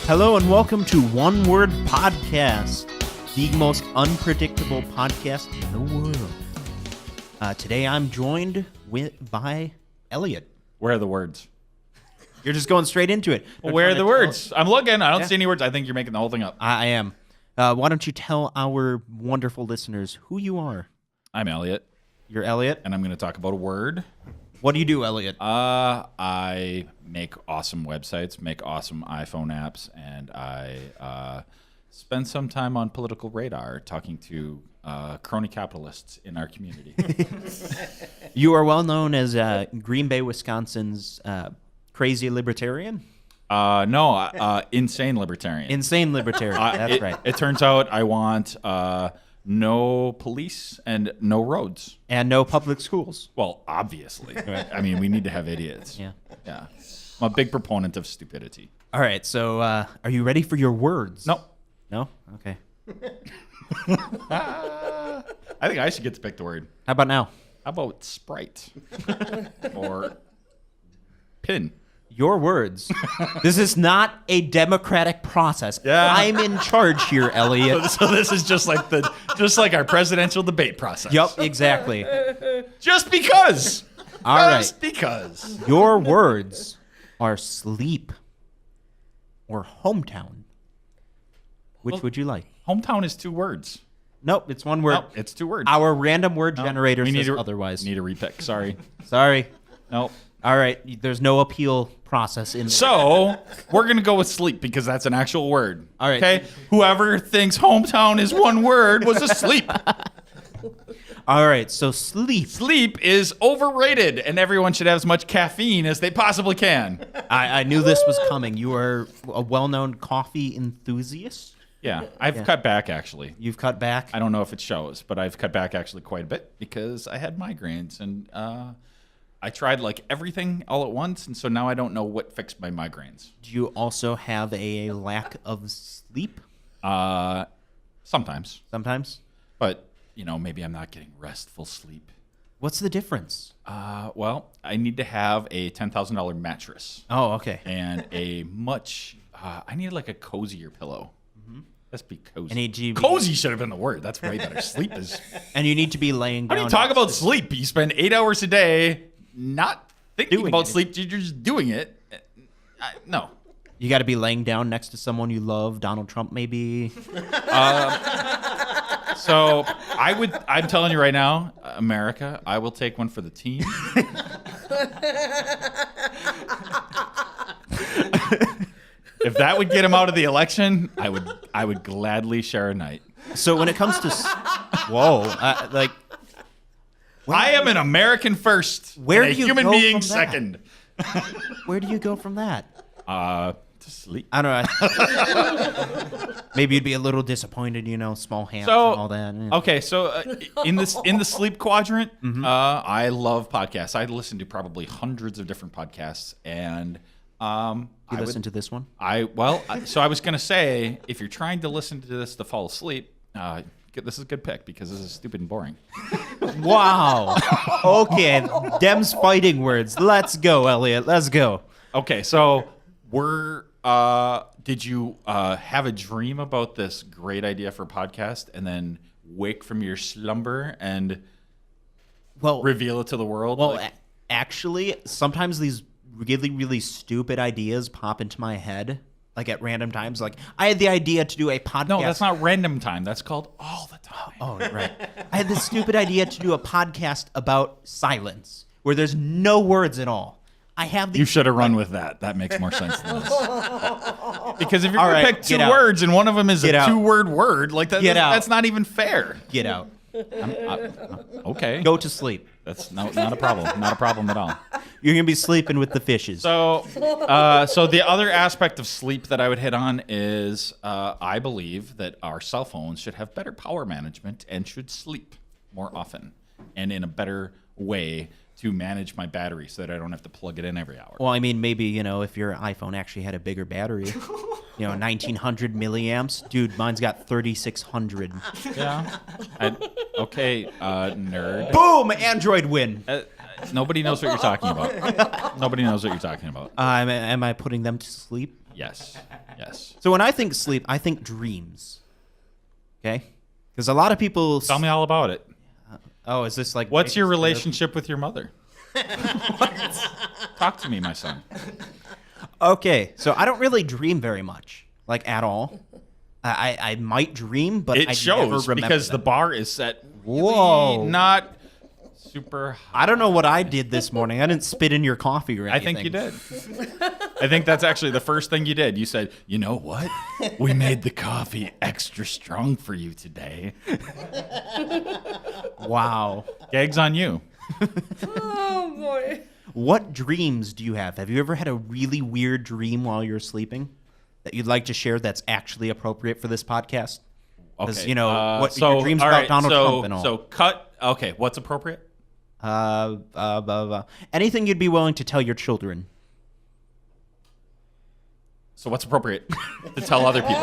Hello and welcome to One Word Podcast, the most unpredictable podcast in the world. Today I'm joined by Elliot. Where are the words? You're just going straight into it. Well, where are the words? I'm looking. I don't see any words. I think you're making the whole thing up. I am. Why don't you tell our wonderful listeners who you are? I'm Elliot. You're Elliot. And I'm going to talk about a word. What do you do, Elliot? I make awesome websites, make awesome iPhone apps, and I spend some time on political radar talking to crony capitalists in our community. You are well known as Green Bay, Wisconsin's crazy libertarian? No, insane libertarian. Insane libertarian, that's right. It turns out I want no police and no roads. And no public schools. Well, obviously. I mean, we need to have idiots. Yeah. I'm a big proponent of stupidity. All right, so are you ready for your words? No. No? Okay. I think I should get to pick the word. How about now? How about Sprite? Or pin? Your words. This is not a democratic process. Yeah. I'm in charge here, Elliot. So this is just like our presidential debate process. Yup, exactly. Just because. All right. Just because. Your words are sleep or hometown. Which would you like? Hometown is 2 words. Nope, it's one word. Nope, it's 2 words. Our random word generator we says need otherwise. Need a repick. Sorry. Sorry. Nope. All right, there's no appeal process in. So we're gonna go with sleep because that's an actual word. All right. Okay. Whoever thinks hometown is one word was asleep. All right, so sleep. Sleep is overrated, and everyone should have as much caffeine as they possibly can. I knew this was coming. You are a well-known coffee enthusiast. Yeah, I've cut back actually. You've cut back. I don't know if it shows, but I've cut back actually quite a bit because I had migraines and I tried like everything all at once, and so now I don't know what fixed my migraines. Do you also have a lack of sleep? Sometimes, but maybe I'm not getting restful sleep. What's the difference? Well, I need to have a $10,000 mattress. Oh, okay. And a much, I need like a cozier pillow. Mm-hmm. Let's be cozy. Cozy should have been the word. That's way better. Sleep is. And you need to be laying down. How do you talk about sleep? You spend 8 hours a day not thinking about it. sleep. You're just doing it. No. You got to be laying down next to someone you love. Donald Trump, maybe. So I'm telling you right now, America, I will take one for the team. If that would get him out of the election, I would gladly share a night. So when it comes to, whoa, I am an American first. Where and do you a human go being from second. Where do you go from that? To sleep. I don't know. Maybe you'd be a little disappointed, small hands and all that. Okay, so in the sleep quadrant, I love podcasts. I listen to probably hundreds of different podcasts, and you listen to this one? So I was gonna say, if you're trying to listen to this to fall asleep, this is a good pick because this is stupid and boring. Wow. Okay, Dem's fighting words. Let's go, Elliot. Let's go. Okay, so did you have a dream about this great idea for a podcast and then wake from your slumber and reveal it to the world? Well, actually, sometimes these really, really stupid ideas pop into my head, like at random times. Like, I had the idea to do a podcast. No, that's not random time. That's called all the time. Oh, right. I had this stupid idea to do a podcast about silence, where there's no words at all. You should have run with that. That makes more sense than this. Because if you're going to pick 2 words and one of them is a 2-word word, like that's not even fair. Get out. Okay. Go to sleep. That's not a problem. Not a problem at all. You're going to be sleeping with the fishes. So the other aspect of sleep that I would hit on is I believe that our cell phones should have better power management and should sleep more often and in a better way to manage my battery so that I don't have to plug it in every hour. Well, I mean, maybe, if your iPhone actually had a bigger battery, 1900 milliamps. Dude, mine's got 3600. Yeah. Okay, nerd. Boom! Android win. Nobody knows what you're talking about. Nobody knows what you're talking about. Am I putting them to sleep? Yes. Yes. So when I think sleep, I think dreams. Okay? Because a lot of people... Tell me all about it. Oh, is this like... What's your relationship with your mother? Talk to me, my son. Okay, so I don't really dream very much, like at all. I might dream, but It I shows never remember because them. the bar is set really Whoa. not super high. I don't know what I did this morning. I didn't spit in your coffee or I anything. think you did. I think that's actually the first thing you did. You said, you know what? We made the coffee extra strong for you today. Wow. Gag's on you. Oh, boy. What dreams do you have? Have you ever had a really weird dream while you're sleeping that you'd like to share that's actually appropriate for this podcast? Because, Okay. you know, what your dreams all about right, Donald Trump and all. So cut. Okay, what's appropriate? Anything you'd be willing to tell your children. So what's appropriate to tell other people?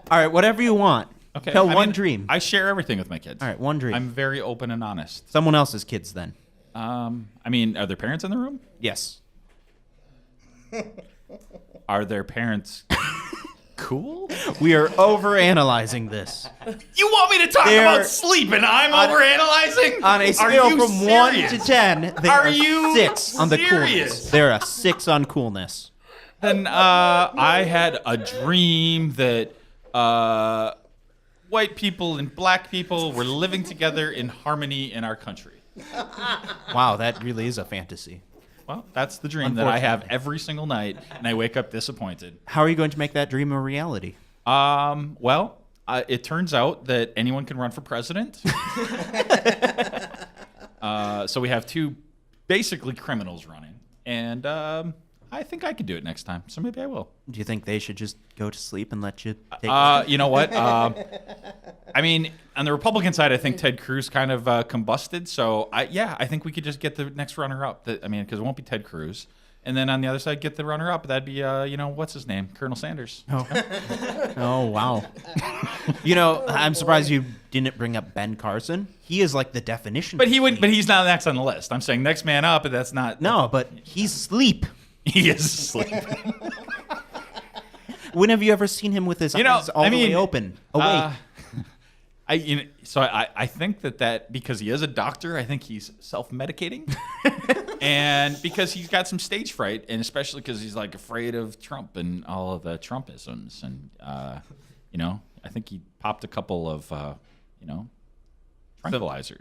All right, whatever you want. Okay. Tell I one mean, dream. I share everything with my kids. All right, one dream. I'm very open and honest. Someone else's kids then. I mean, are their parents in the room? Yes. Are their parents cool? We are overanalyzing this. You want me to talk They're- about sleep and I'm overanalyzing? On a Are scale you from 1 to serious? 10, they Are are you 6 on the coolness. serious? They're a 6 on coolness. Then I had a dream that white people and black people were living together in harmony in our country. Wow, that really is a fantasy. Well, that's the dream that I have every single night, and I wake up disappointed. How are you going to make that dream a reality? Well, it turns out that anyone can run for president. So we have 2 basically criminals running, and I think I could do it next time, so maybe I will. Do you think they should just go to sleep and let you take You know what? I mean, on the Republican side, I think Ted Cruz kind of combusted. So, I think we could just get the next runner-up. Because it won't be Ted Cruz. And then on the other side, get the runner-up. That'd be, what's his name? Colonel Sanders. Oh, wow. You know, I'm surprised you didn't bring up Ben Carson. He is like the definition. But he's not next on the list. I'm saying next man up, but that's not. No, but he's sleep. He is asleep. When have you ever seen him with his eyes all the way open, awake? I think that because he is a doctor, I think he's self-medicating, and because he's got some stage fright, and especially because he's like afraid of Trump and all of the Trumpisms, and I think he popped a couple of tranquilizers.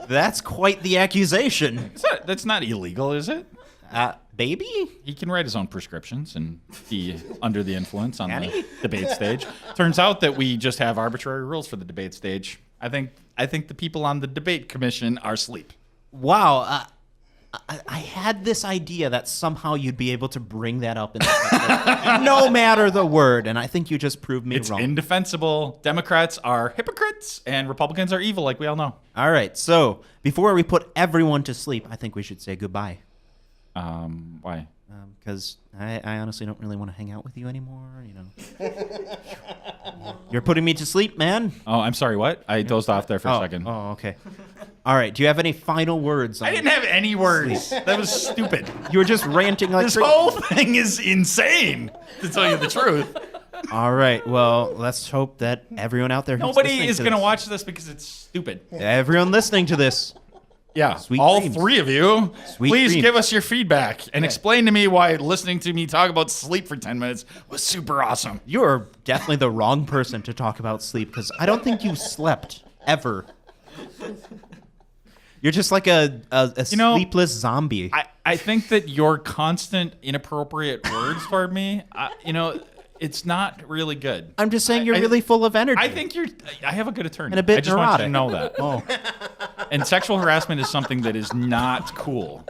That's quite the accusation. That's not illegal, is it? Baby? He can write his own prescriptions and be under the influence on the debate stage. Turns out that we just have arbitrary rules for the debate stage. I think the people on the debate commission are asleep. Wow. I had this idea that somehow you'd be able to bring that up in the no matter the word, and I think you just proved me It's wrong. indefensible. Democrats are hypocrites, and Republicans are evil, like we all know. All right, so before we put everyone to sleep, I think we should say goodbye. Why? Because I honestly don't really want to hang out with you anymore. You're putting me to sleep, man. Oh, I'm sorry, what? I dozed off there for a second. Oh, okay. All right. Do you have any final words? I didn't have any words. That was stupid. You were just ranting like This crazy. whole thing is insane, to tell you the truth. All right. Well, let's hope that everyone out there who's Nobody listening is to going to this- watch this because it's stupid. Everyone listening to this. Yeah, Sweet all dreams. 3 of you, Sweet please dreams. give us your feedback and explain to me why listening to me talk about sleep for 10 minutes was super awesome. You're definitely the wrong person to talk about sleep because I don't think you slept ever. You're just like a sleepless zombie. I think that your constant inappropriate words toward me, it's not really good. I'm just saying you're really full of energy. I think I have a good attorney. And a bit I just want you to neurotic. know that. Oh. And sexual harassment is something that is not cool.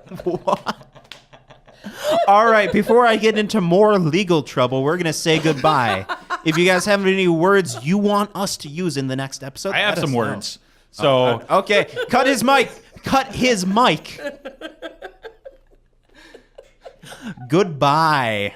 All right, before I get into more legal trouble, we're going to say goodbye. If you guys have any words you want us to use in the next episode, I have let some us know. words. So Okay, cut his mic. Cut his mic. Goodbye.